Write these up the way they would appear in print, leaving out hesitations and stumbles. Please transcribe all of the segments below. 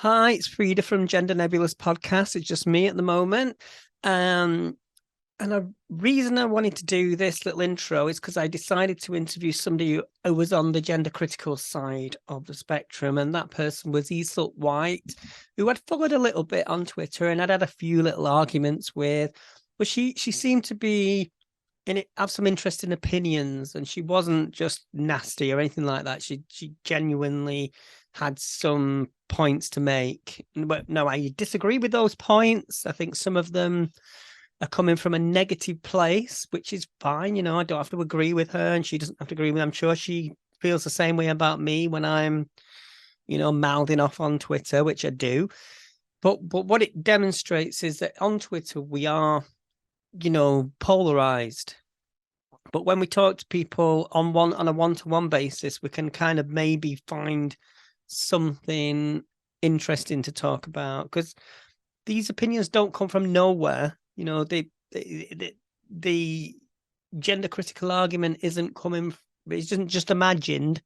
Hi, it's Freda from Gender Nebulous Podcast. It's just me at the moment. Um, and a reason I wanted to do this little intro is because I decided to interview somebody who was on the gender critical side of the spectrum. And that person was Iseult White, who I'd followed a little bit on Twitter and I'd had a few little arguments with. But she seemed to be in it, have some interesting opinions, and she wasn't just nasty or anything like that. She genuinely had some points to make. But no, I disagree with those points. I think some of them are coming from a negative place, which is fine. I don't have to agree with her, and she doesn't have to agree with me. I'm sure she feels the same way about me when I'm, mouthing off on Twitter, which I do. But what it demonstrates is that on Twitter we are, polarized. But when we talk to people on a one-to-one basis, we can kind of maybe find something interesting to talk about, because these opinions don't come from nowhere. The gender critical argument isn't coming. It isn't just imagined.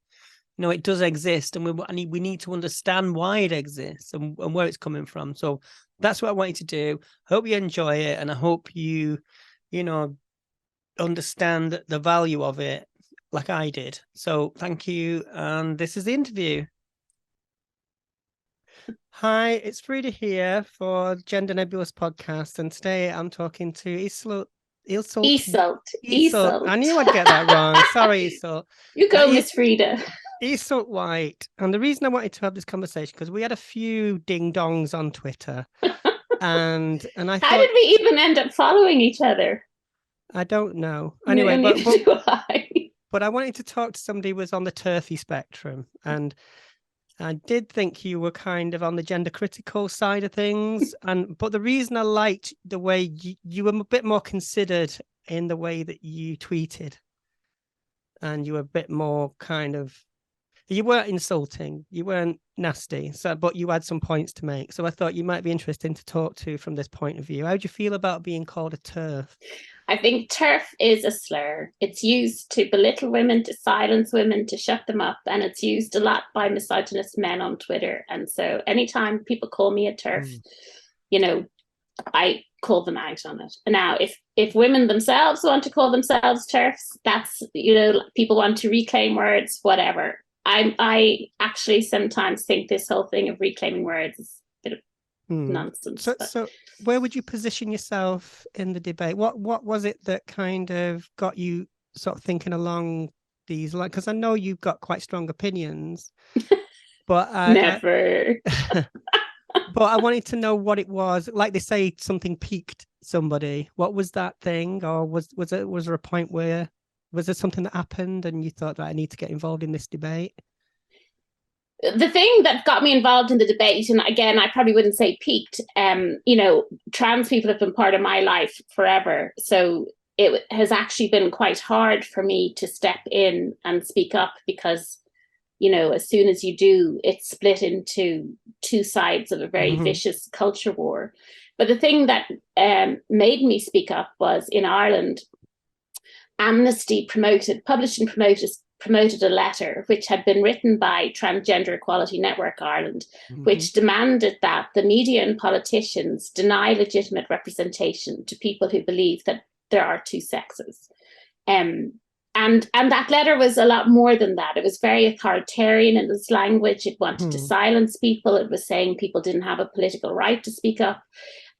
It does exist, and we need to understand why it exists and where it's coming from. So that's what I wanted to do. Hope you enjoy it, and I hope you understand the value of it like I did. So thank you. And this is the interview. Hi, it's Frida here for Gender Nebulous Podcast. And today I'm talking to Iseult. Iseult. I knew I'd get that wrong. Sorry, Iseult. You go, Miss Frida. Iseult White. And the reason I wanted to have this conversation, because we had a few ding dongs on Twitter. and I How thought, did we even end up following each other? I don't know. Anyway, but I wanted to talk to somebody who was on the turfy spectrum, and I did think you were kind of on the gender critical side of things. But the reason I liked the way you were a bit more considered in the way that you tweeted, and you were a bit more kind of, you weren't insulting, you weren't nasty, but you had some points to make. So I thought you might be interesting to talk to from this point of view. How do you feel about being called a turf? I think turf is a slur. It's used to belittle women, to silence women, to shut them up. And it's used a lot by misogynist men on Twitter. And so anytime people call me a turf, I call them out on it. Now, if women themselves want to call themselves turfs, that's, people want to reclaim words, whatever. I actually sometimes think this whole thing of reclaiming words is a bit of nonsense. So where would you position yourself in the debate? What was it that kind of got you sort of thinking along these lines? Because I know you've got quite strong opinions, but never. But I wanted to know what it was. Like they say, something piqued somebody. What was that thing? Or was there a point where, was there something that happened and you thought that I need to get involved in this debate? The thing that got me involved in the debate, and again, I probably wouldn't say peaked, trans people have been part of my life forever. So it has actually been quite hard for me to step in and speak up because, as soon as you do, it's split into two sides of a very vicious culture war. But the thing that made me speak up was in Ireland, Amnesty published and promoted a letter which had been written by Transgender Equality Network Ireland, which demanded that the media and politicians deny legitimate representation to people who believe that there are two sexes. And that letter was a lot more than that. It was very authoritarian in its language. It wanted to silence people. It was saying people didn't have a political right to speak up.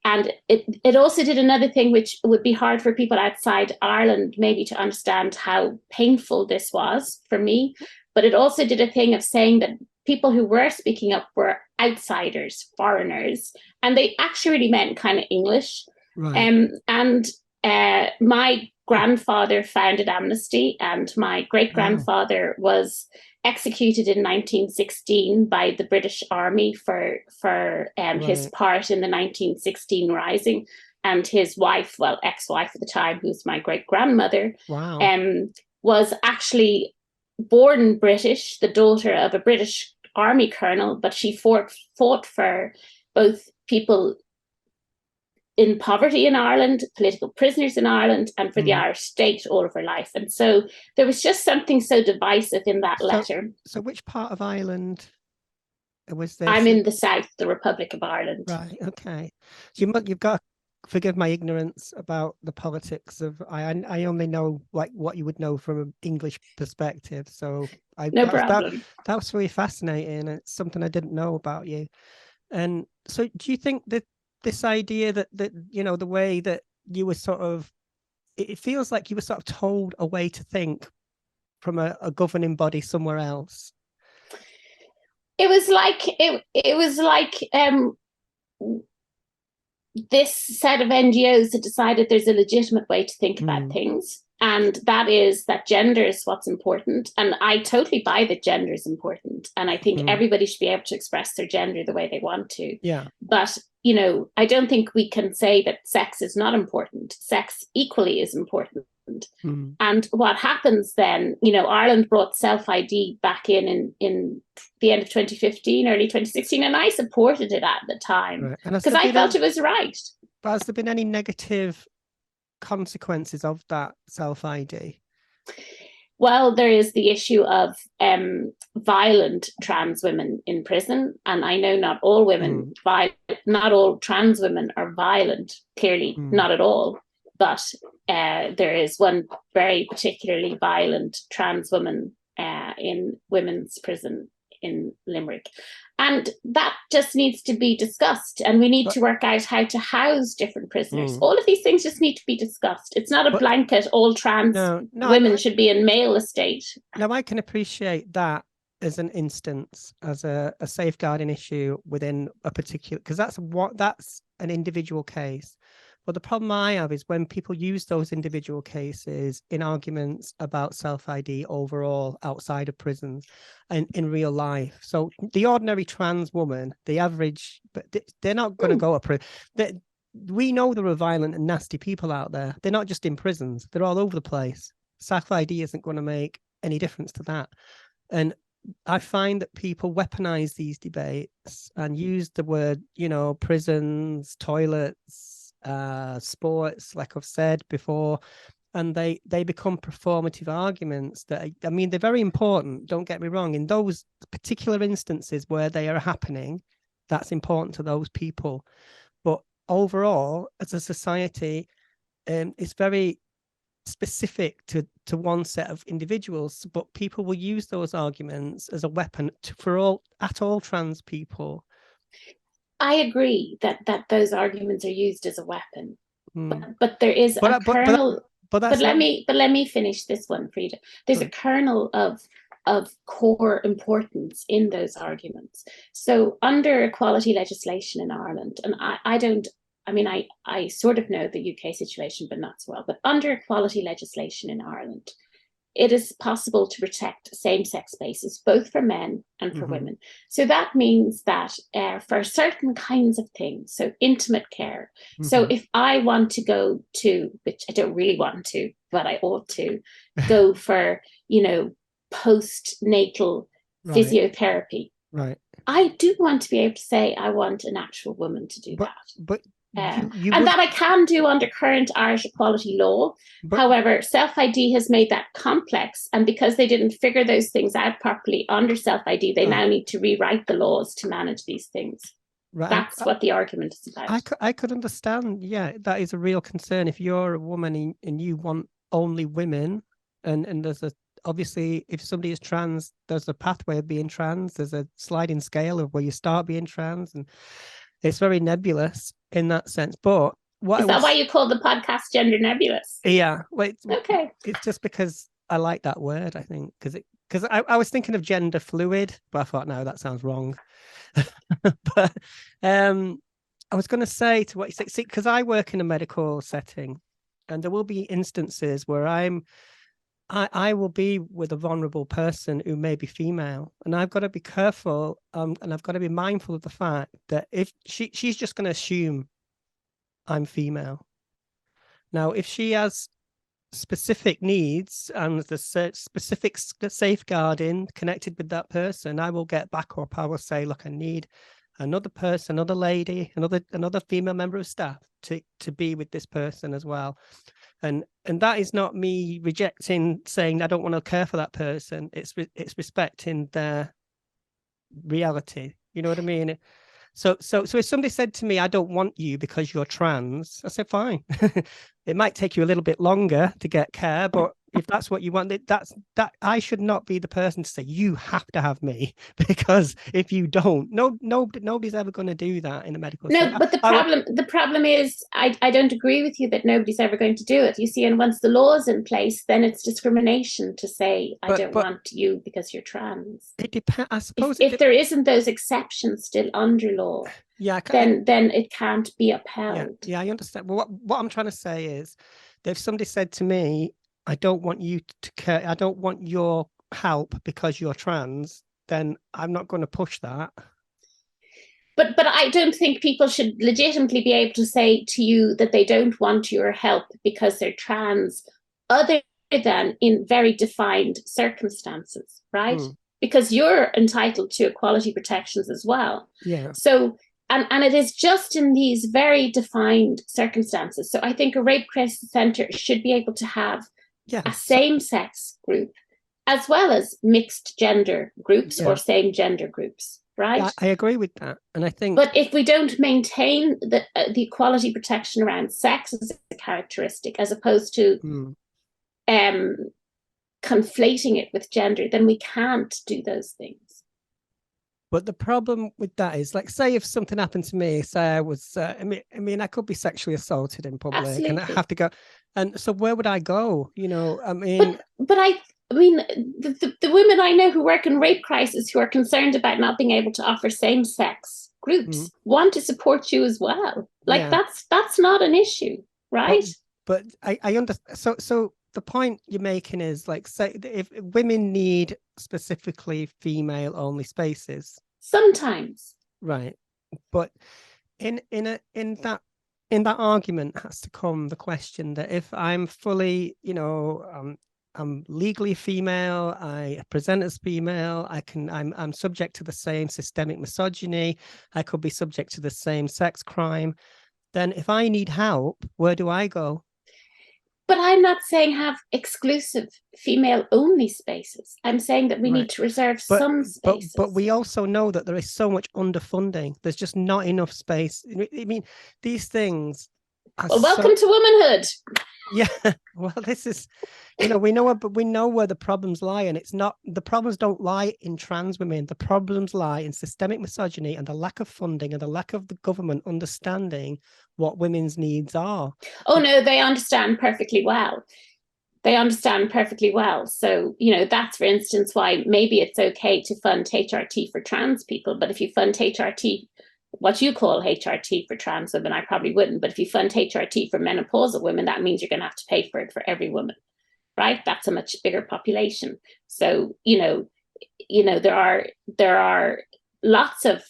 And it also did another thing which would be hard for people outside Ireland maybe to understand how painful this was for me. But it also did a thing of saying that people who were speaking up were outsiders, foreigners, and they actually really meant kind of English. Right. My grandfather founded Amnesty, and my great-grandfather was executed in 1916 by the British Army for his part in the 1916 Rising. And his wife, well, ex-wife at the time, who's my great-grandmother, was actually born British, the daughter of a British Army colonel, but she fought for both people in poverty in Ireland, political prisoners in Ireland, and for the Irish state all of her life. And so there was just something so divisive in that letter. So which part of Ireland Was this? I'm in the south, the Republic of Ireland. Right. Okay. So you've got to forgive my ignorance about the politics of. I only know like what you would know from an English perspective. So No problem. that was really fascinating. It's something I didn't know about you. And so, do you think that this idea that the way that you were sort of, it feels like you were sort of told a way to think from a governing body somewhere else? It was like this set of NGOs had decided there's a legitimate way to think about things. And that is that gender is what's important. And I totally buy that gender is important. And I think everybody should be able to express their gender the way they want to. Yeah. But, I don't think we can say that sex is not important. Sex equally is important. And what happens then, Ireland brought self-ID back in the end of 2015, early 2016, and I supported it at the time because I felt it was right. But has there been any negative consequences of that self-ID? Well, there is the issue of violent trans women in prison, and I know not all women, not all trans women are violent. Clearly, not at all. But there is one very particularly violent trans woman in women's prison in Limerick. And that just needs to be discussed. And we need to work out how to house different prisoners. All of these things just need to be discussed. It's not a blanket, all trans women should be in male estate. Now, I can appreciate that as an instance, as a safeguarding issue within a particular, because that's an individual case. But the problem I have is when people use those individual cases in arguments about self-ID overall outside of prisons and in real life. So the ordinary trans woman, the average, but they're not going to go to prison. We know there are violent and nasty people out there. They're not just in prisons. They're all over the place. Self-ID isn't going to make any difference to that. And I find that people weaponize these debates and use the word, prisons, toilets, sports, like I've said before, and they become performative arguments that, they're very important, don't get me wrong. In those particular instances where they are happening, that's important to those people. But overall, as a society, it's very specific to one set of individuals, but people will use those arguments as a weapon for all trans people. I agree that those arguments are used as a weapon, but there is a kernel. But let me finish this one, Freda. There's a kernel of core importance in those arguments. So under equality legislation in Ireland, and I sort of know the UK situation, but not so well. But under equality legislation in Ireland, it is possible to protect same-sex spaces, both for men and for women. So that means that for certain kinds of things, so intimate care. So if I want to go to, which I don't really want to, but I ought to, go for, postnatal physiotherapy. Right. I do want to be able to say I want an actual woman to do that. But and that I can do under current Irish equality law. However, self-ID has made that complex, and because they didn't figure those things out properly under self-ID, they now need to rewrite the laws to manage these things. Right. That's what the argument is about. I could understand, that is a real concern. If you're a woman and you want only women, and there's obviously, if somebody is trans, there's a pathway of being trans. There's a sliding scale of where you start being trans, and it's very nebulous in that sense. But is that why you call the podcast Gender Nebulous? Yeah. Well, okay. It's just because I like that word, I think, because I was thinking of gender fluid, but I thought, no, that sounds wrong. But I was going to say to what you said, because I work in a medical setting, and there will be instances where I will be with a vulnerable person who may be female, and I've got to be careful, and I've got to be mindful of the fact that if she's just going to assume I'm female. Now, if she has specific needs and the specific safeguarding connected with that person, I will get back up. I will say, look, I need another person, another lady, another female member of staff to be with this person as well. And that is not me rejecting, saying I don't want to care for that person. It's respecting their reality You know what I mean? So if somebody said to me, I don't want you because you're trans, I said, fine. It might take you a little bit longer to get care, but if that's what you want, that I should not be the person to say, you have to have me, because if you don't, nobody's ever going to do that in a medical No, setting. but the problem is, I don't agree with you that nobody's ever going to do it. You see, and once the law is in place, then it's discrimination to say, I don't want you because you're trans. It depends. I suppose if there isn't those exceptions still under law, then it can't be upheld. Yeah, I understand. Well, what I'm trying to say is that if somebody said to me, I don't want you to care, I don't want your help because you're trans, then I'm not going to push that. But I don't think people should legitimately be able to say to you that they don't want your help because they're trans, other than in very defined circumstances, right? Because you're entitled to equality protections as well. Yeah. So, and it is just in these very defined circumstances. So I think a rape crisis centre should be able to have a same-sex group as well as mixed gender groups or same gender groups, right? Yeah, I agree with that. And I think... But if we don't maintain the equality protection around sex as a characteristic, as opposed to conflating it with gender, then we can't do those things. But the problem with that is, like, say if something happened to me, say I was, I mean, I could be sexually assaulted in public. Absolutely. And I have to go. And so where would I go? You know, I mean... But I mean, the women I know who work in rape crisis who are concerned about not being able to offer same-sex groups want to support you as well. Like, that's not an issue, right? But I understand. So the point you're making is, like, say if women need specifically female only spaces sometimes, right? But in that argument has to come the question that if I'm fully, you know, I'm legally female, I present as female, I'm subject to the same systemic misogyny, I could be subject to the same sex crime, then if I need help, where do I go? But I'm not saying have exclusive female-only spaces. I'm saying that we need to reserve some spaces. But we also know that there is so much underfunding. There's just not enough space. I mean, these things are welcome to womanhood. Yeah, well, this is, you know, we know where the problems lie, and it's not, the problems don't lie in trans women. The problems lie in systemic misogyny and the lack of funding and the lack of the government understanding what women's needs are. Oh no, they understand perfectly well. They understand perfectly well. So, you know, that's, for instance, why maybe it's okay to fund HRT for trans people, but if you fund HRT, what you call HRT for trans women, I probably wouldn't. But if you fund HRT for menopausal women, that means you're going to have to pay for it for every woman, right? That's a much bigger population. So, you know, there are lots of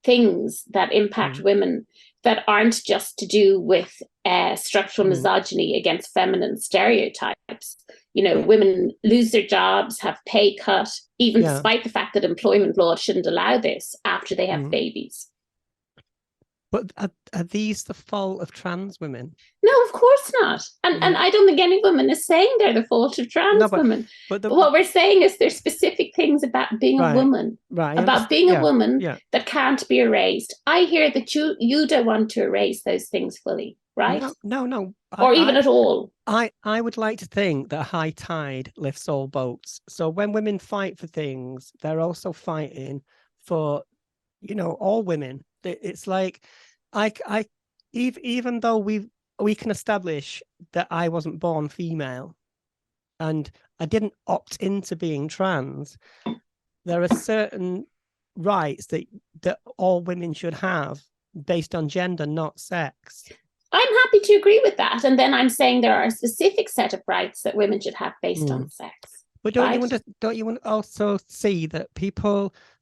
things that impact women that aren't just to do with structural misogyny against feminine stereotypes. You know, women lose their jobs, have pay cut, even despite the fact that employment law shouldn't allow this after they have babies. But are these the fault of trans women? No, of course not. And I don't think any woman is saying they're the fault of trans women. But what we're saying is there's specific things about being a woman, about being a woman that can't be erased. I hear that you don't want to erase those things fully, right? No. Or even at all. I would like to think that high tide lifts all boats. So when women fight for things, they're also fighting for, you know, all women. It's like, even though we can establish that I wasn't born female and I didn't opt into being trans, there are certain rights that all women should have based on gender, not sex. I'm happy to agree with that. And then I'm saying there are a specific set of rights that women should have based on sex. But don't you want to also see that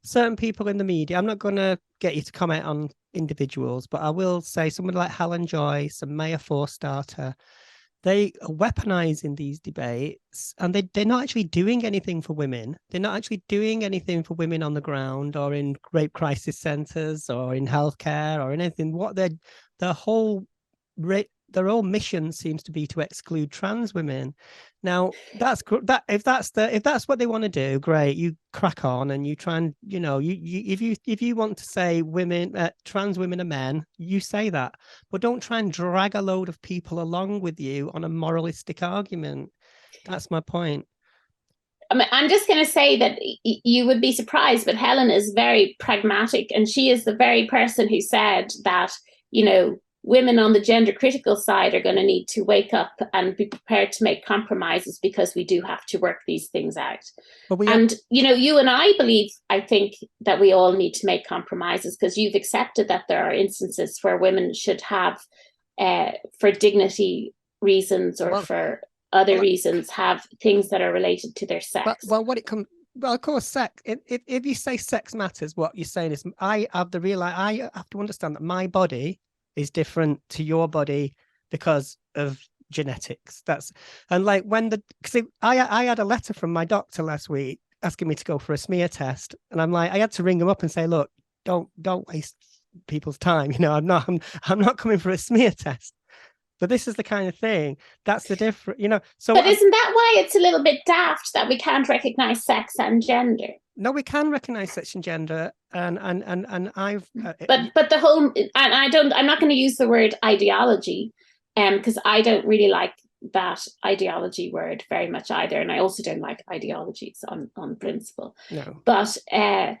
certain people in the media, I'm not going to get you to comment on individuals, but I will say someone like Helen Joyce and Maya Forstater, they are weaponizing these debates, and they're not actually doing anything for women. They're not actually doing anything for women on the ground or in rape crisis centers or in healthcare or anything. What their whole their whole mission seems to be to exclude trans women. Now, if that's what they want to do, great. You crack on and you try and, if you want to say trans women are men, you say that, but don't try and drag a load of people along with you on a moralistic argument. That's my point. I'm just going to say that you would be surprised, but Helen is very pragmatic, and she is the very person who said that, women on the gender critical side are going to need to wake up and be prepared to make compromises, because we do have to work these things out. You and I think that we all need to make compromises, because you've accepted that there are instances where women should have, for dignity reasons or for other reasons, have things that are related to their sex. Well, of course, sex. If you say sex matters, what you're saying is I have to understand that my body is different to your body because of genetics. I had a letter from my doctor last week asking me to go for a smear test, and I'm like, I had to ring him up and say, look, don't waste people's time. I'm not coming for a smear test. But this is the kind of thing, that's the difference, So, but isn't that why it's a little bit daft that we can't recognize sex and gender? No, we can recognize sex and gender, and I've. But the whole, and I'm not going to use the word ideology, because I don't really like that ideology word very much either, and I also don't like ideologies on principle. No. But it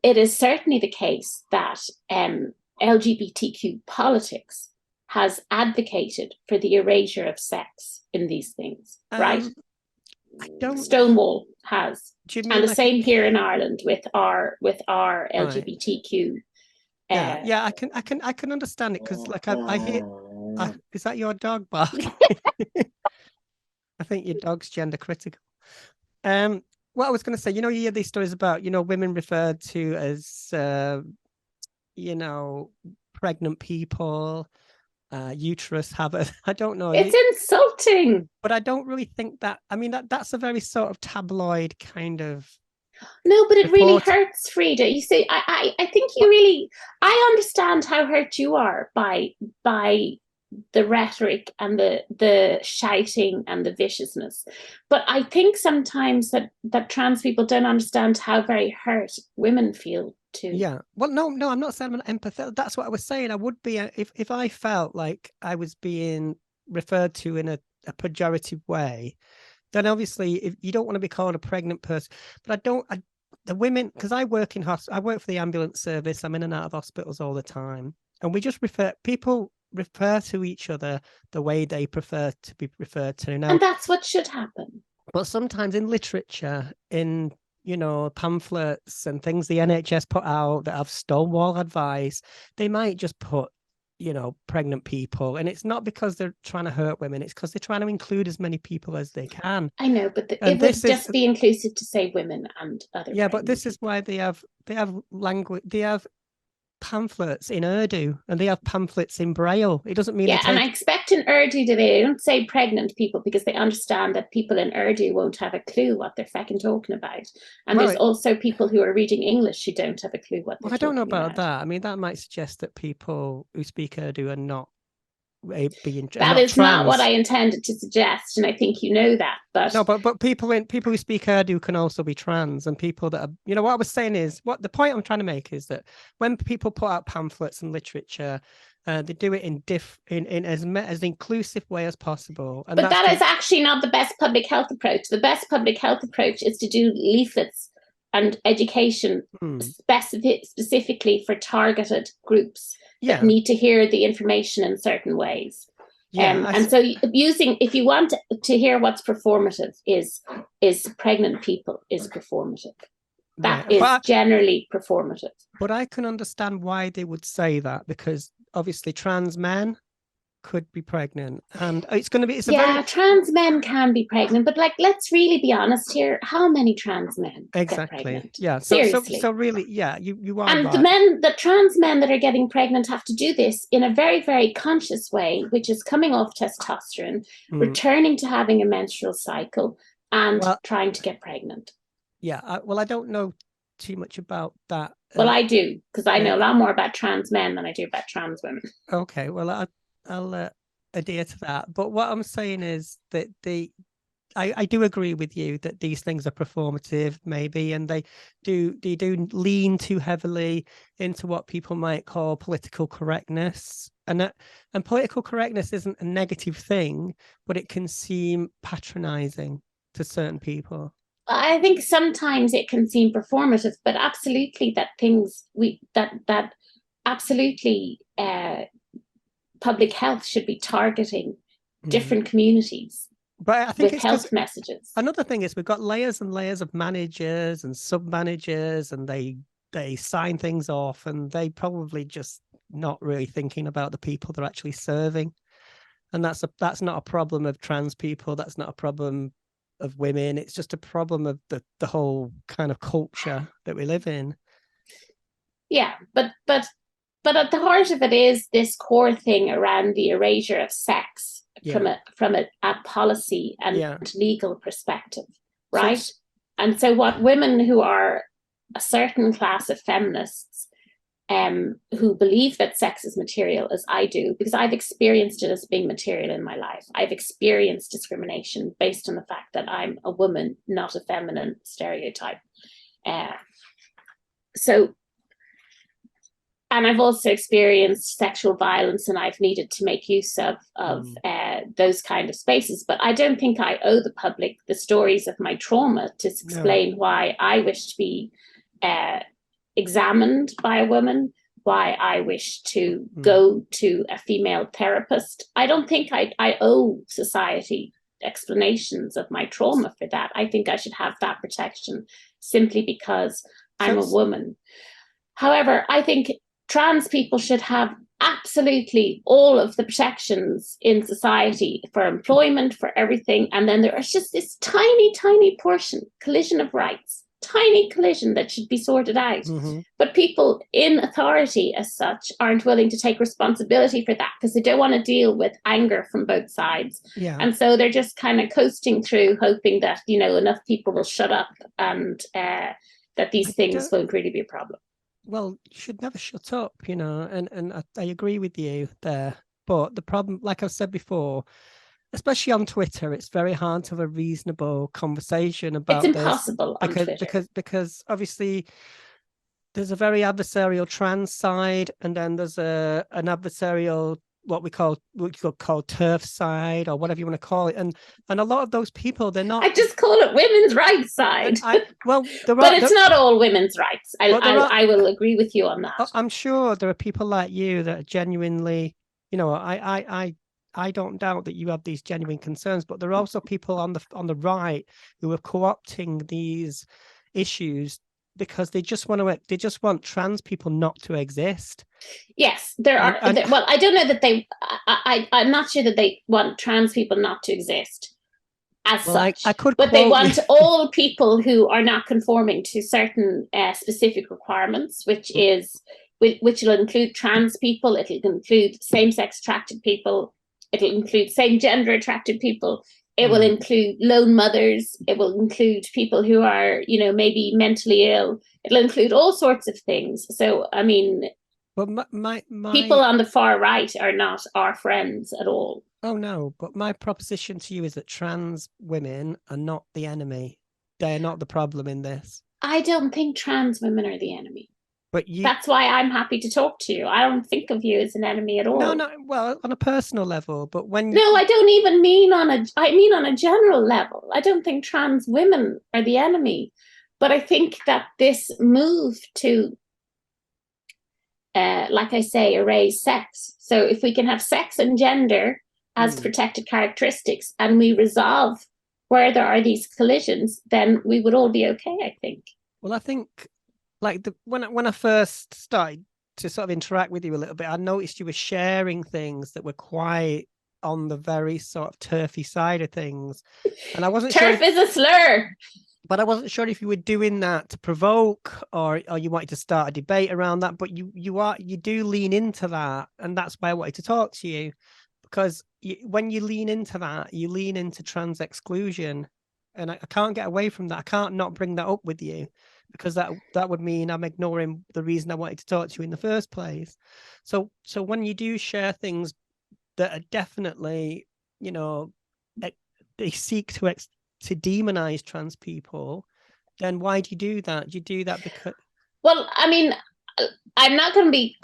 is certainly the case that LGBTQ politics has advocated for the erasure of sex in these things, right? Stonewall has, and the same here in Ireland with our LGBTQ. Yeah, I can understand it, because I hear. Is that your dog barking? I think your dog's gender critical. What I was going to say, you hear these stories about women referred to as pregnant people. Uterus habit. I don't know. It's insulting. But I don't really think that. I mean, that's a very sort of tabloid kind of. No, but it really hurts, Freda. You see, I think you really. I understand how hurt you are by the rhetoric and the shouting and the viciousness, but I think sometimes that trans people don't understand how very hurt women feel too. Yeah. Well, no, I'm not saying I'm empathetic. That's what I was saying. I would be if I felt like I was being referred to in a pejorative way, then obviously if you don't want to be called a pregnant person. But the women, because I work for the ambulance service. I'm in and out of hospitals all the time, and people refer to each other the way they prefer to be referred to. Now, and that's what should happen. But sometimes in literature, in pamphlets and things the NHS put out that have stonewall advice, they might just put, pregnant people. And it's not because they're trying to hurt women, it's because they're trying to include as many people as they can. I know, but it would just be inclusive to say women and other. Yeah, but this is why they have language, they have pamphlets in Urdu and they have pamphlets in Braille. It doesn't mean and I expect in Urdu they don't say pregnant people, because they understand that people in Urdu won't have a clue what they're fucking talking about, and there's also people who are reading English who don't have a clue what they're I don't know about that. I mean, that might suggest that people who speak Urdu are not being that is trans. Not what I intended to suggest, and I think you know that. But no, but people who speak Urdu can also be trans, and people that are, what I was saying is, what the point I'm trying to make is that when people put out pamphlets and literature, they do it in as inclusive way as possible. And but that is actually not the best public health approach. The best public health approach is to do leaflets and education specifically for targeted groups that need to hear the information in certain ways. And so if you want to hear what's performative, is pregnant people is performative. That is generally performative. But I can understand why they would say that, because obviously trans men could be pregnant, and trans men can be pregnant, but let's really be honest here. How many trans men get pregnant? Seriously. So really, you are. And the trans men that are getting pregnant have to do this in a very, very conscious way, which is coming off testosterone, returning to having a menstrual cycle, and trying to get pregnant. I don't know too much about that. Well, I do, because I know a lot more about trans men than I do about trans women. Okay, well, adhere to that. But what I'm saying is that I do agree with you that these things are performative, maybe, and they do lean too heavily into what people might call political correctness. And political correctness isn't a negative thing, but it can seem patronizing to certain people. I think sometimes it can seem performative, but absolutely that absolutely public health should be targeting different communities. But I think with health messages. Another thing is we've got layers and layers of managers and sub-managers, and they sign things off, and they probably just not really thinking about the people they're actually serving. And that's not a problem of trans people. That's not a problem of women. It's just a problem of the whole kind of culture that we live in. Yeah, but at the heart of it is this core thing around the erasure of sex from a policy and legal perspective, right? And so what women who are a certain class of feminists who believe that sex is material, as I do, because I've experienced it as being material in my life. I've experienced discrimination based on the fact that I'm a woman, not a feminine stereotype. And I've also experienced sexual violence, and I've needed to make use of those kind of spaces. But I don't think I owe the public the stories of my trauma to explain why I wish to be examined by a woman, why I wish to go to a female therapist. I don't think I owe society explanations of my trauma for that. I think I should have that protection simply because I'm a woman. However, I think trans people should have absolutely all of the protections in society for employment, for everything. And then there is just this tiny, tiny collision of rights, tiny collision that should be sorted out. But people in authority as such aren't willing to take responsibility for that because they don't want to deal with anger from both sides. And so they're just kind of coasting through, hoping that, enough people will shut up and that these things won't really be a problem. Well, you should never shut up, and I agree with you there. But the problem, like I've said before, especially on Twitter, it's very hard to have a reasonable conversation about it's impossible this on Twitter. because obviously there's a very adversarial trans side, and then there's an adversarial what you could call turf side, or whatever you want to call it, and a lot of those people, they're not. I just call it women's rights side. But it's not all women's rights. I will agree with you on that. I'm sure there are people like you that are genuinely, I don't doubt that you have these genuine concerns, but there are also people on the right who are co-opting these issues because they just want trans people not to exist. Yes, there are. Well, I don't know that I'm not sure that they want trans people not to exist as such. But they want all people who are not conforming to certain specific requirements, which will include trans people. It'll include same-sex attracted people. It'll include same-gender attracted people. It will include lone mothers. It will include people who are, maybe mentally ill. It'll include all sorts of things. So, I mean, but my people on the far right are not our friends at all. Oh, no. But my proposition to you is that trans women are not the enemy. They're not the problem in this. I don't think trans women are the enemy. But that's why I'm happy to talk to you. I don't think of you as an enemy at all. No, well, on a personal level, but when No, I don't even mean on a general level. I don't think trans women are the enemy. But I think that this move to, like I say, erase sex. So if we can have sex and gender as protected characteristics and we resolve where there are these collisions, then we would all be okay, I think. Well, I think when I first started to sort of interact with you a little bit, I noticed you were sharing things that were quite on the very sort of turfy side of things, and I wasn't sure. Turf is a slur. But I wasn't sure if you were doing that to provoke or you wanted to start a debate around that. But you do lean into that, and that's why I wanted to talk to you, because when you lean into that, you lean into trans exclusion, and I can't get away from that. I can't not bring that up with you, because that would mean I'm ignoring the reason I wanted to talk to you in the first place. So when you do share things that are definitely, you know, they seek to demonize trans people, then why do you do that? Do you do that because? Well, I mean, I'm not going to be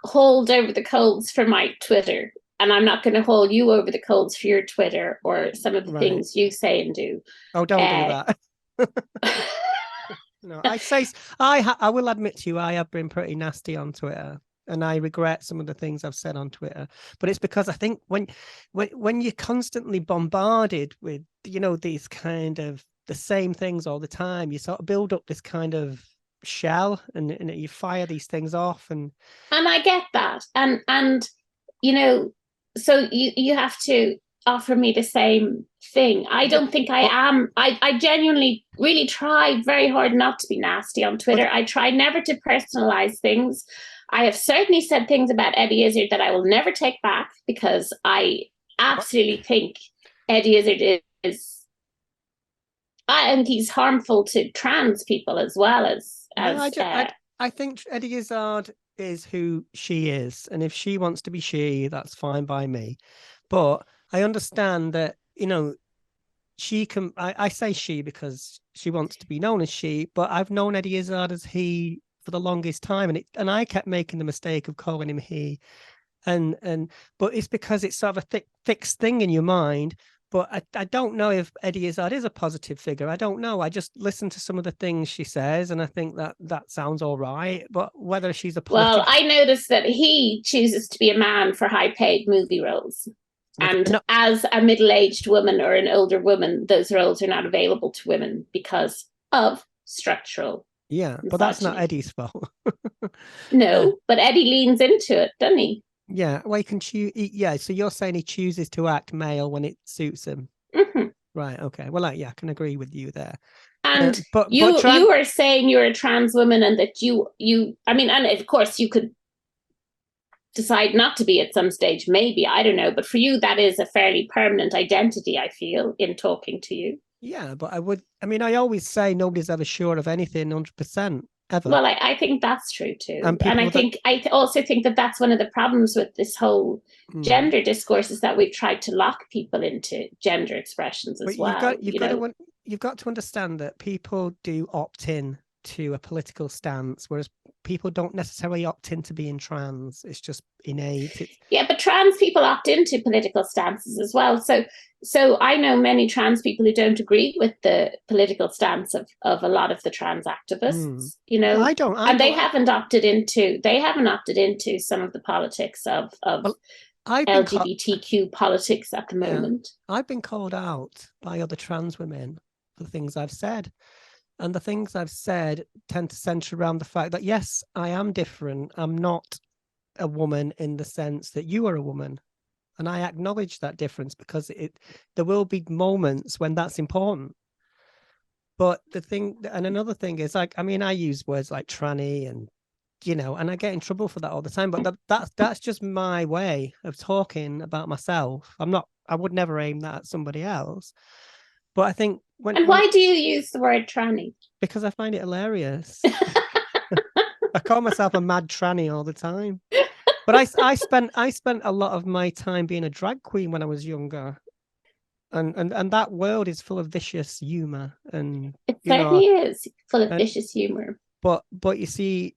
hauled over the coals for my Twitter, and I'm not going to haul you over the coals for your Twitter or some of the things you say and do. Oh, don't do that. No, I will admit to you, I have been pretty nasty on Twitter, and I regret some of the things I've said on Twitter. But it's because I think when you're constantly bombarded with, you know, these kind of the same things all the time, you sort of build up this kind of shell, and you fire these things off, and I get that, and you know, so you have to offer me the same thing. I don't think I am. I genuinely really try very hard not to be nasty on Twitter. I try never to personalize things. I have certainly said things about Eddie Izzard that I will never take back, because I absolutely think Eddie Izzard is I think he's harmful to trans people as well as I think Eddie Izzard is who she is, and if she wants to be she, that's fine by me. But I understand that, you know, she can. I say she because she wants to be known as she, but I've known Eddie Izzard as he for the longest time, and I kept making the mistake of calling him he, but it's because it's sort of a fixed thing in your mind. But I don't know if Eddie Izzard is a positive figure. I don't know. I just listen to some of the things she says, and I think that sounds all right. But whether she's a well, I noticed that he chooses to be a man for high-paid movie roles. And as a middle-aged woman or an older woman, those roles are not available to women because of structural. Yeah, but that's not Eddie's fault. No, but Eddie leans into it, doesn't he? Yeah, well, he can choose. Yeah, so you're saying he chooses to act male when it suits him. Mm-hmm. Right. Okay. Well, I can agree with you there. And you were saying you're a trans woman, and that you I mean, and of course you could decide not to be at some stage, maybe, I don't know, but for you that is a fairly permanent identity, I feel, in talking to you. Yeah, but I always say nobody's ever sure of anything 100% ever. Well, I think that's true too, and I also think that that's one of the problems with this whole gender discourse, is that we've tried to lock people into gender expressions as well. You've got to understand that people do opt in to a political stance, whereas people don't necessarily opt into being trans. It's just innate. Yeah, but trans people opt into political stances as well. So I know many trans people who don't agree with the political stance of a lot of the trans activists, you know. They haven't opted into some of the politics of LGBTQ politics at the moment. I've been called out by other trans women for the things I've said. And the things I've said tend to center around the fact that, yes, I am different. I'm not a woman in the sense that you are a woman. And I acknowledge that difference, because there will be moments when that's important. But another thing is, like, I mean, I use words like tranny and, you know, and I get in trouble for that all the time. But that's just my way of talking about myself. I would never aim that at somebody else. But I think why do you use the word tranny? Because I find it hilarious. I call myself a mad tranny all the time. But I spent a lot of my time being a drag queen when I was younger. And that world is full of vicious humor, and it certainly is full of vicious humor. But you see,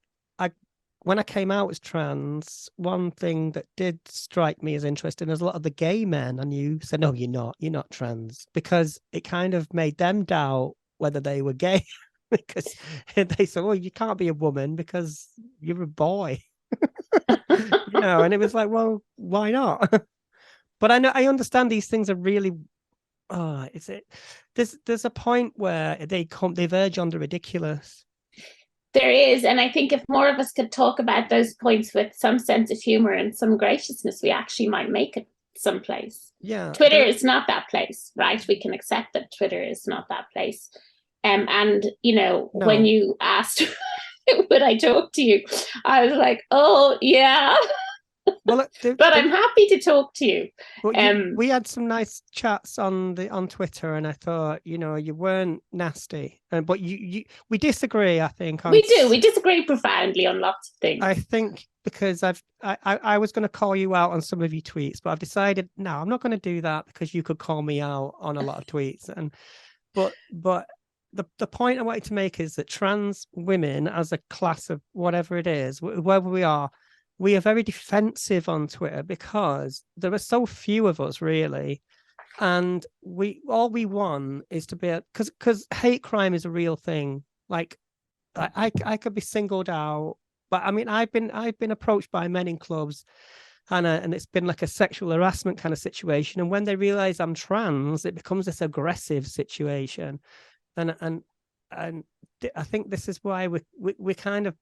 when I came out as trans, one thing that did strike me as interesting is a lot of the gay men I knew said, "No, you're not trans," because it kind of made them doubt whether they were gay, because they said, "Well, you can't be a woman because you're a boy," you know. And it was like, well, why not? But I understand these things are really. There's a point where they verge on the ridiculous. There is, and I think if more of us could talk about those points with some sense of humor and some graciousness, we actually might make it someplace. Yeah, Twitter is not that place, right? We can accept that Twitter is not that place. And you know, when you asked would I talk to you, I was like, oh yeah. Well, but I'm happy to talk to you. We had some nice chats on Twitter, and I thought, you weren't nasty, but we disagree. I think we disagree profoundly on lots of things. I think because I was going to call you out on some of your tweets, but I've decided no, I'm not going to do that because you could call me out on a lot of tweets. But the point I wanted to make is that trans women, as a class of whatever it is, wherever we are very defensive on Twitter because there are so few of us really, and all we want is to be because hate crime is a real thing. Like I could be singled out, but I mean I've been approached by men in clubs, and it's been like a sexual harassment kind of situation. And when they realize I'm trans, it becomes this aggressive situation, and I think this is why we kind of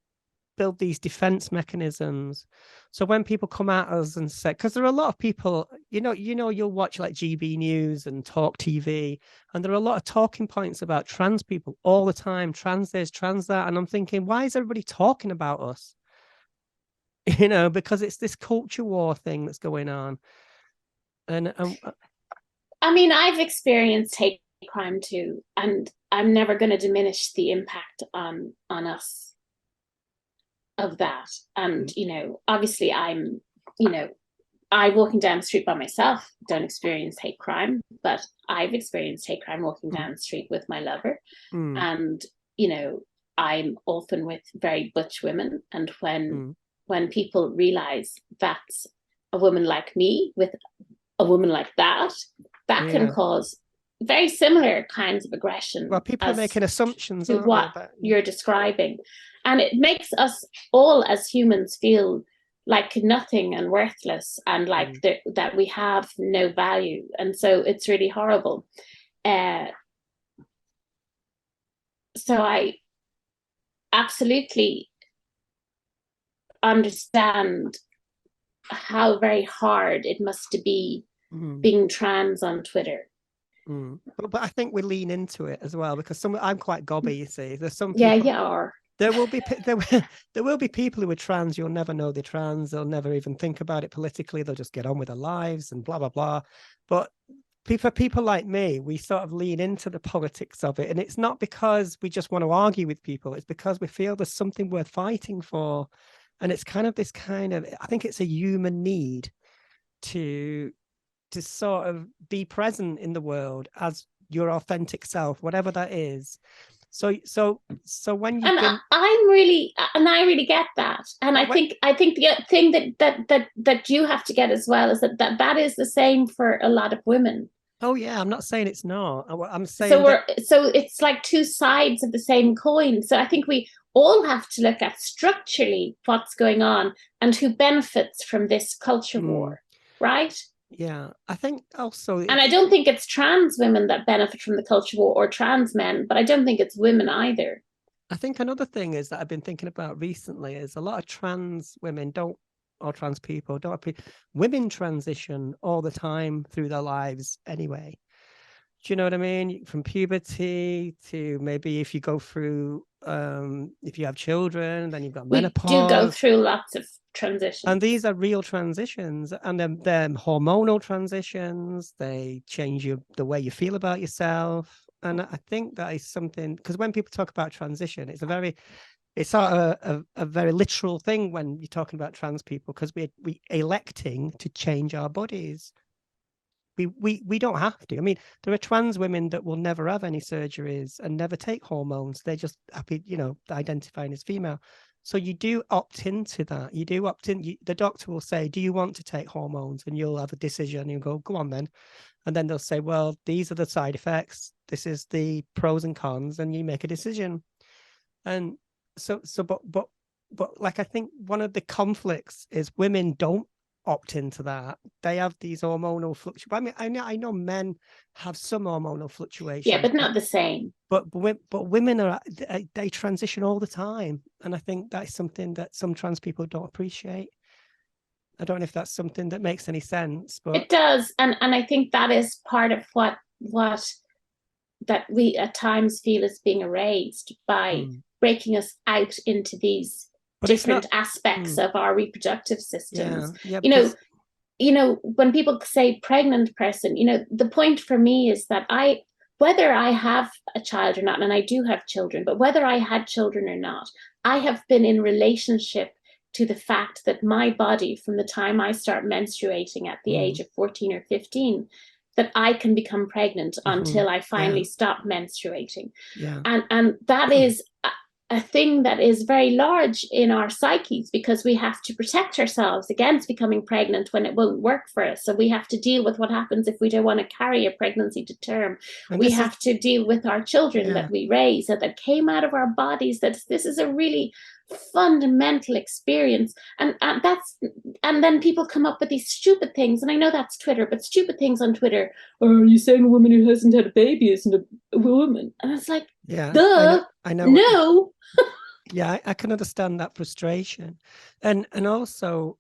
build these defense mechanisms. So when people come at us and say, because there are a lot of people, you'll watch like GB News and Talk TV, and there are a lot of talking points about trans people all the time, trans this, trans that. And I'm thinking, why is everybody talking about us? Because it's this culture war thing that's going on. And I mean, I've experienced hate crime too, and I'm never going to diminish the impact on us of that. And obviously I'm walking down the street by myself don't experience hate crime, but I've experienced hate crime walking down the street with my lover. And I'm often with very butch women, and when people realize that's a woman like me with a woman like that can cause very similar kinds of aggression. Well, people are making assumptions to what you're describing, and it makes us all as humans feel like nothing and worthless, and like that we have no value, and so it's really horrible. So I absolutely understand how very hard it must be being trans on Twitter. But I think we lean into it as well, because I'm quite gobby, you see. There's some people, you are. There will be people who are trans. You'll never know they're trans. They'll never even think about it politically. They'll just get on with their lives and blah blah blah. But for people like me, we sort of lean into the politics of it, and it's not because we just want to argue with people. It's because we feel there's something worth fighting for, and it's kind of this kind of, I think it's a human need to sort of be present in the world as your authentic self, whatever that is. So when you I really get that, and I think the thing that you have to get as well is that is the same for a lot of women. Oh yeah, I'm not saying it's not. I'm saying so it's like two sides of the same coin. So I think we all have to look at structurally what's going on and who benefits from this culture war, right? Yeah, I think also, and I don't think it's trans women that benefit from the culture war, or trans men, but I don't think it's women either. I think another thing is that I've been thinking about recently is a lot of trans women or trans people women transition all the time through their lives anyway. Do you know what I mean? From puberty to maybe if you go through, if you have children, then you've got menopause. We do go through lots of transitions. And these are real transitions, and they're hormonal transitions. They change the way you feel about yourself. And I think that is something, because when people talk about transition, it's sort of a very literal thing when you're talking about trans people, because we electing to change our bodies. We don't have to. I mean, there are trans women that will never have any surgeries and never take hormones. They're just happy, identifying as female. So you do opt into that. You do opt in. The doctor will say, do you want to take hormones? And you'll have a decision, and you go on then. And then they'll say, well, these are the side effects. This is the pros and cons, and you make a decision. And but like, I think one of the conflicts is women don't opt into that. They have these hormonal fluctuations. I mean, I know men have some hormonal fluctuations. Yeah, but not the same. But women they transition all the time, and I think that's something that some trans people don't appreciate. I don't know if that's something that makes any sense, but it does, and I think that is part of what that we at times feel is being erased by breaking us out into these different aspects of our reproductive systems. Yeah, When people say pregnant person, the point for me is that whether I have a child or not, and I do have children, but whether I had children or not, I have been in relationship to the fact that my body, from the time I start menstruating at the age of 14 or 15, that I can become pregnant until I finally stop menstruating. Yeah. And that is a thing that is very large in our psyches, because we have to protect ourselves against becoming pregnant when it won't work for us. So we have to deal with what happens if we don't want to carry a pregnancy to term. And we have to deal with our children that we raise, that came out of our bodies. That this is a really fundamental experience, and then people come up with these stupid things, and I know that's Twitter, but stupid things on Twitter. Are you saying a woman who hasn't had a baby isn't a woman? And it's like, duh, I know no. Yeah, I can understand that frustration, and also,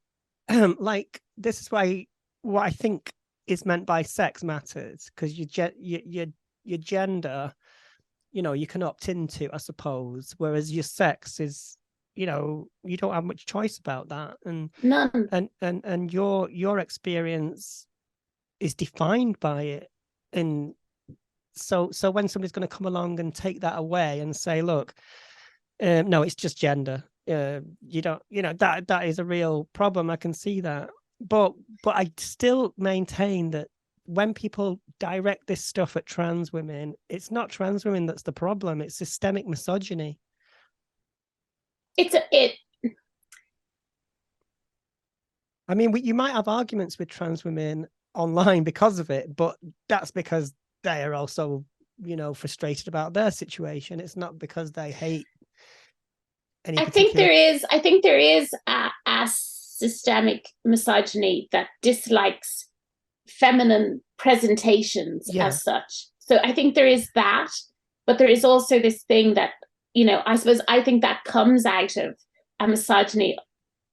like, this is why what I think is meant by sex matters, because your gender, you can opt into, I suppose, whereas your sex is, you don't have much choice about that, and none, and your experience is defined by it, and so when somebody's going to come along and take that away and say, look, no, it's just gender, you don't, that is a real problem. I can see that, but I still maintain that when people direct this stuff at trans women, it's not trans women that's the problem, it's systemic misogyny. I mean, you might have arguments with trans women online because of it, but that's because they are also, frustrated about their situation. It's not because they hate any particular... I think there is a systemic misogyny that dislikes feminine presentations as such. So I think there is that, but there is also this thing that, I think that comes out of a misogyny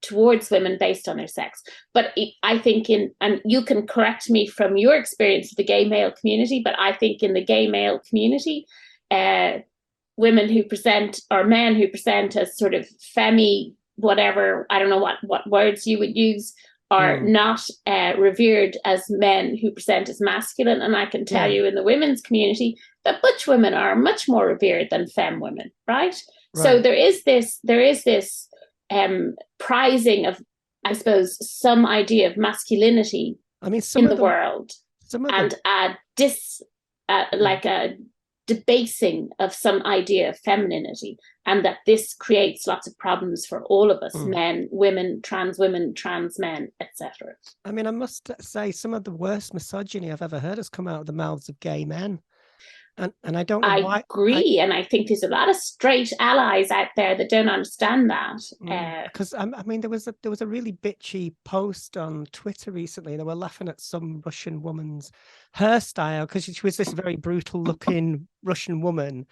towards women based on their sex. But I think and you can correct me from your experience of the gay male community, but I think in the gay male community, women who present, or men who present as sort of femi, whatever, I don't know what words you would use, are not revered as men who present as masculine. And I can tell you in the women's community that butch women are much more revered than femme women, right? So there is this prizing of, I suppose, some idea of masculinity in the world, and like a debasing of some idea of femininity, and that this creates lots of problems for all of us, men, women, trans men, etc. I mean, I must say, some of the worst misogyny I've ever heard has come out of the mouths of gay men. And I don't know why. I agree, and I think there's a lot of straight allies out there that don't understand that. Because I mean, there was a really bitchy post on Twitter recently. They were laughing at some Russian woman's hairstyle, because she was this very brutal-looking Russian woman,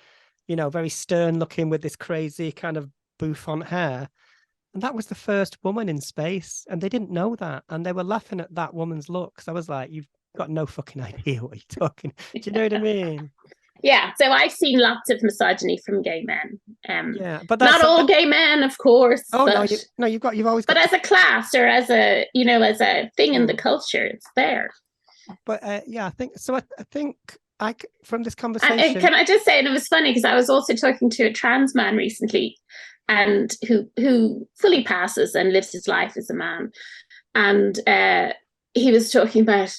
very stern-looking with this crazy kind of bouffant hair. And that was the first woman in space, and they didn't know that, and they were laughing at that woman's looks. I was like, you've got no fucking idea what you're talking. Do you know what I mean? Yeah, so I've seen lots of misogyny from gay men. But not all gay men, of course. Oh, but, you've always got. But as a class, or as a as a thing in the culture, it's there. But I think so. I think from this conversation. Can I just say, and it was funny because I was also talking to a trans man recently, and who fully passes and lives his life as a man, and he was talking about,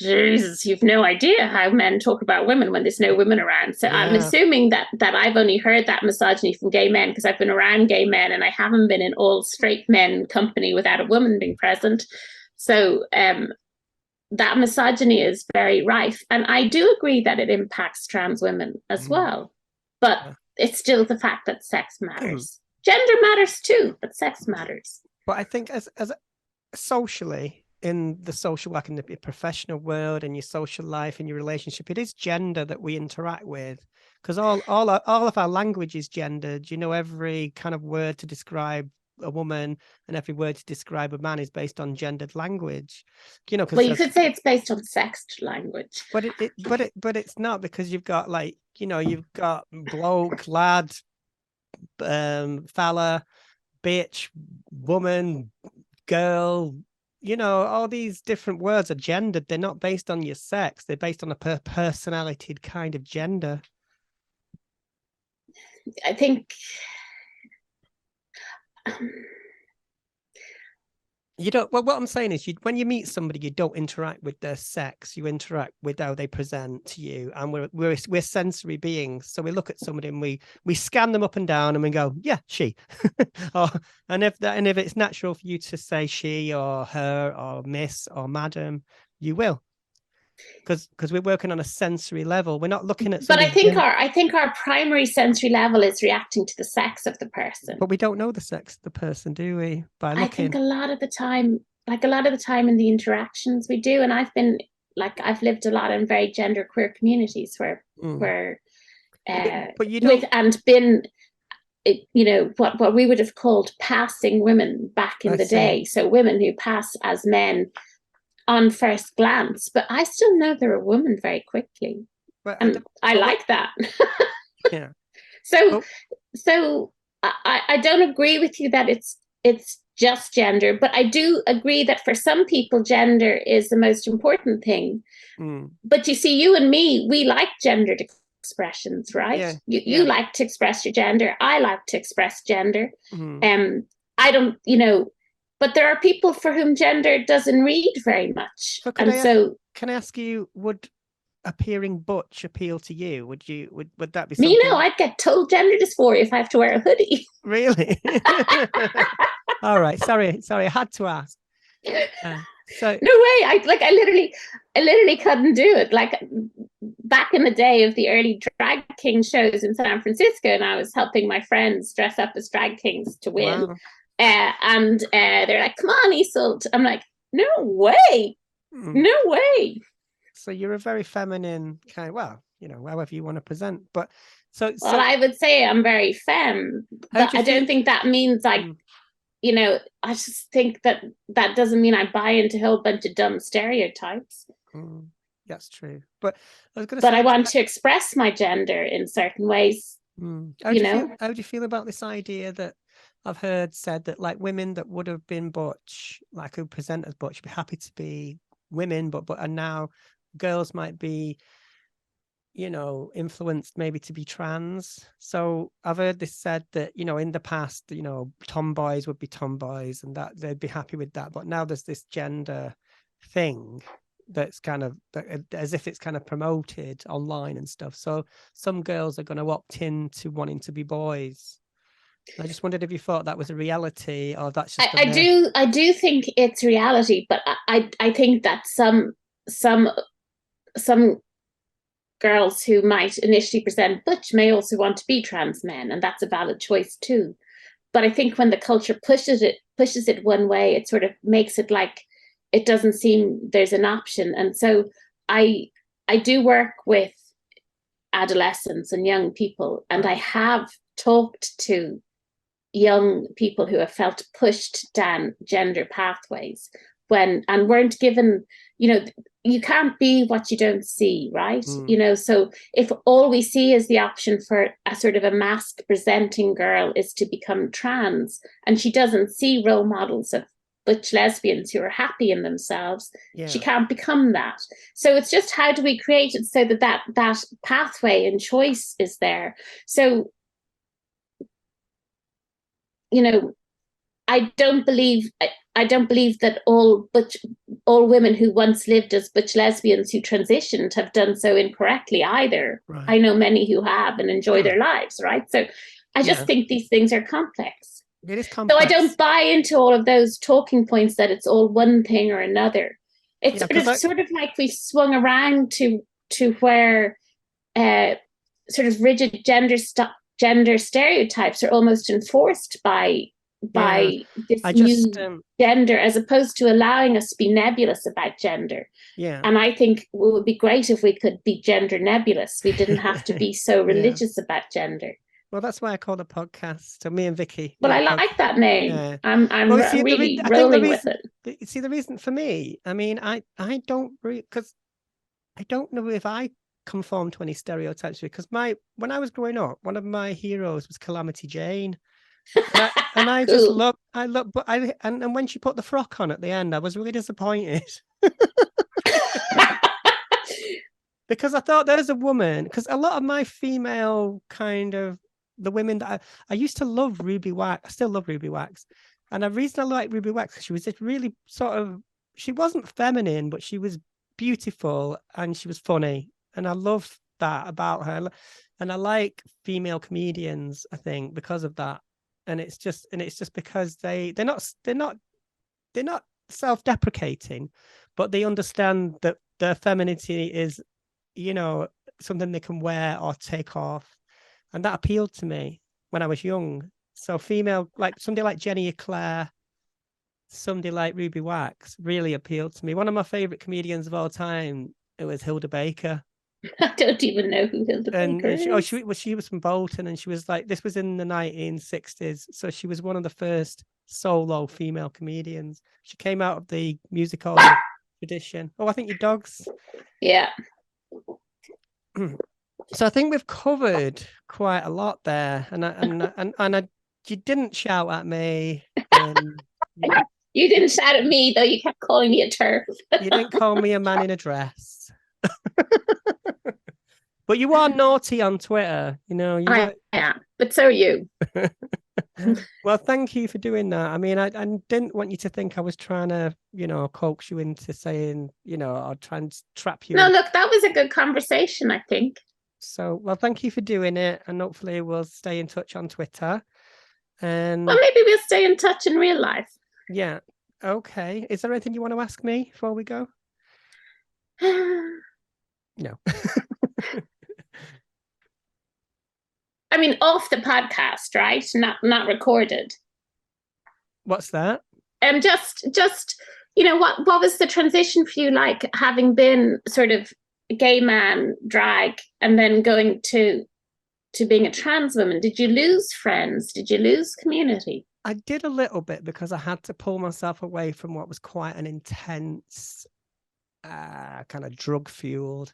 Jesus, you've no idea how men talk about women when there's no women around. So I'm assuming that I've only heard that misogyny from gay men because I've been around gay men, and I haven't been in all straight men company without a woman being present. So that misogyny is very rife. And I do agree that it impacts trans women as well. But it's still the fact that sex matters. Gender matters too, but sex matters. But I think as socially, in the social work, in the professional world, in your social life, in your relationship, it is gender that we interact with, because all of our language is gendered. Every kind of word to describe a woman and every word to describe a man is based on gendered language. Well, you could say it's based on sexed language, but it's not, because you've got you've got bloke, lad, fella, bitch, woman, girl, you know, all these different words are gendered. They're not based on your sex. They're based on a personality kind of gender. I think you don't. Well, what I'm saying is, when you meet somebody, you don't interact with their sex. You interact with how they present to you, and we're sensory beings. So we look at somebody and we scan them up and down, and we go, yeah, she. and if it's natural for you to say she or her or miss or madam, you will, because we're working on a sensory level. We're not looking at. But I think our primary sensory level is reacting to the sex of the person. But we don't know the sex of the person, do we? By looking. I think a lot of the time in the interactions we do, and I've lived a lot in very gender queer communities where but you don't... and been, you know, what we would have called passing women back in the day. So women who pass as men on first glance, but I still know they're a woman very quickly. Well, and I like that. Yeah. So I don't agree with you that it's just gender, but I do agree that for some people gender is the most important thing. But you see, you and me, we like gendered expressions, right? You like to express your gender, I like to express gender. I don't, you know, but there are people for whom gender doesn't read very much. Can I ask you, would appearing butch appeal to you? Would that be something? You know, I'd get told gender dysphoria if I have to wear a hoodie. Really? All right. Sorry, I had to ask. So no way. I literally couldn't do it. Like back in the day of the early drag king shows in San Francisco, and I was helping my friends dress up as drag kings to win. Wow. And they're like, "Come on, Iseult." I'm like, "No way, no way." So you're a very feminine kind. Well, you know, however you want to present. But so I would say I'm very femme, but I don't think that means like. You know, I just think that doesn't mean I buy into a whole bunch of dumb stereotypes. That's true. But I was going to say, but I want to express my gender in certain ways. How do you feel about this idea that I've heard said that like women that would have been butch, like who present as butch, be happy to be women, but and now girls might be, you know, influenced maybe to be trans. So I've heard this said that, you know, in the past, you know, tomboys would be tomboys and that they'd be happy with that. But now there's this gender thing that's kind of as if it's kind of promoted online and stuff. So some girls are going to opt in to wanting to be boys. I just wondered if you thought that was a reality or that's just I do think it's reality, but I think that some girls who might initially present butch may also want to be trans men, and that's a valid choice too. But I think when the culture pushes it one way, it sort of makes it like it doesn't seem there's an option. And so I do work with adolescents and young people, and I have talked to young people who have felt pushed down gender pathways and weren't given, you know, you can't be what you don't see, right? You know, so if all we see is the option for a sort of a mask presenting girl is to become trans, and she doesn't see role models of butch lesbians who are happy in themselves, she can't become that. So it's just, how do we create it so that pathway and choice is there? So, you know, I don't believe that all women who once lived as butch lesbians who transitioned have done so incorrectly either. Right. I know many who have and enjoy their lives, right? So I just think these things are complex. It is complex. So I don't buy into all of those talking points that it's all one thing or another. It's sort of like we swung around to where sort of rigid gender stereotypes are almost enforced by this new gender, as opposed to allowing us to be nebulous about gender. And I think it would be great if we could be gender nebulous. We didn't have to be so religious about gender. Well, that's why I call the podcast. So me and Vicky. Well, I like that name. I'm really rolling with it. See, the reason for me, I mean, I don't because I don't know if I conform to any stereotypes, because when I was growing up, one of my heroes was Calamity Jane. I Cool. just love, but and when she put the frock on at the end, I was really disappointed. Because I thought there's a woman, because a lot of my female kind of the women that I used to love Ruby Wax. I still love Ruby Wax. And the reason I like Ruby Wax, she was just really sort of, she wasn't feminine, but she was beautiful and she was funny. And I love that about her. And I like female comedians, I think, because of that. And it's just because they're not self-deprecating, but they understand that their femininity is, something they can wear or take off. And that appealed to me when I was young. So female, like somebody like Jenny Eclair, somebody like Ruby Wax really appealed to me. One of my favorite comedians of all time, it was Hilda Baker. I don't even know who Hilda Baker is. She was from Bolton, and she was like, this was in the 1960s. So she was one of the first solo female comedians. She came out of the musical tradition. Oh, I think your dog's. Yeah. So I think we've covered quite a lot there, and you didn't shout at me. You didn't shout at me, though. You kept calling me a turf. You didn't call me a man in a dress. But you are naughty on Twitter, I am, but so are you. Well, thank you for doing that. I mean, I didn't want you to think I was trying to, coax you into saying, or try and trap you. No, look, that was a good conversation, I think. So, well, thank you for doing it. And hopefully we'll stay in touch on Twitter. And well, maybe we'll stay in touch in real life. Yeah. Okay. Is there anything you want to ask me before we go? No. I mean, off the podcast, right? Not recorded. What's that? Just what was the transition for you like, having been sort of a gay man, drag, and then going to being a trans woman? Did you lose friends? Did you lose community? I did a little bit, because I had to pull myself away from what was quite an intense, kind of drug-fueled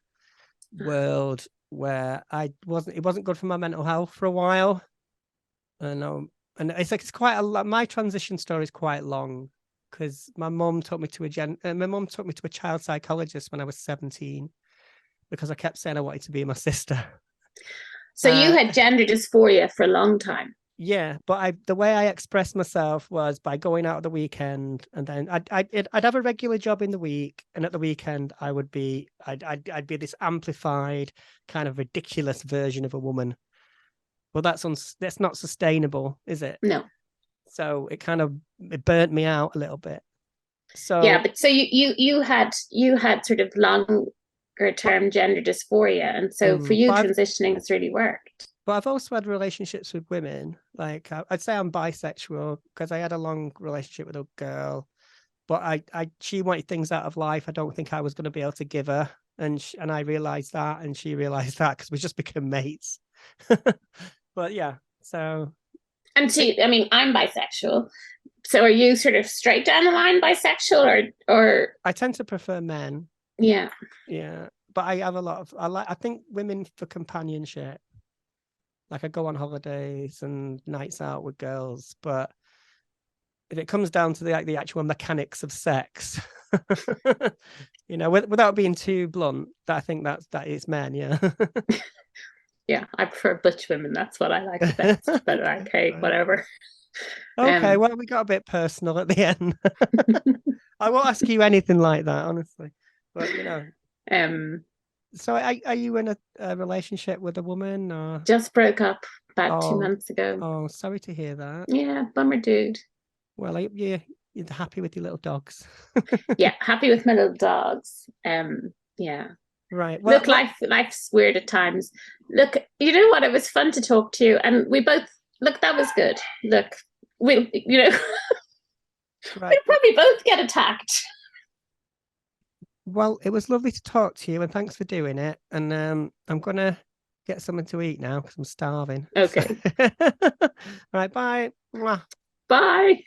world, where it wasn't good for my mental health for a while. And it's quite a lot. My transition story is quite long, because my mum took me to a child psychologist when I was 17, because I kept saying I wanted to be my sister. So you had gender dysphoria for a long time. Yeah, but the way I expressed myself was by going out at the weekend, and then I'd have a regular job in the week, and at the weekend I'd be this amplified, kind of ridiculous version of a woman. Well, that's not sustainable, is it? No. So it burnt me out a little bit. So yeah, but so you had sort of longer term gender dysphoria, and so for you transitioning has really worked. But I've also had relationships with women. Like, I'd say I'm bisexual, because I had a long relationship with a girl, but she wanted things out of life I don't think I was going to be able to give her, and I realized that, and she realized that, because we just became mates. But yeah, so. And see, I mean, I'm bisexual. So are you sort of straight down the line bisexual, or? I tend to prefer men. Yeah. Yeah, but I have I think women for companionship. Like, I go on holidays and nights out with girls, but if it comes down to the actual mechanics of sex, without being too blunt, I think that is men. Yeah. Yeah, I prefer butch women. That's what I like the best. But okay, whatever. Okay, well, we got a bit personal at the end. I won't ask you anything like that, honestly. But So are you in a relationship with a woman, or? Just broke up about 2 months ago. Oh, sorry to hear that. Yeah, bummer, dude. Well, you're happy with your little dogs. Yeah, happy with my little dogs. Yeah. Right. Well, look, life's weird at times. Look, you know what? It was fun to talk to you, and we both that was good. Look, we'll right. We'll probably both get attacked. Well, it was lovely to talk to you, and thanks for doing it. And I'm gonna get something to eat now, because I'm starving. Okay. Right. Bye. Bye.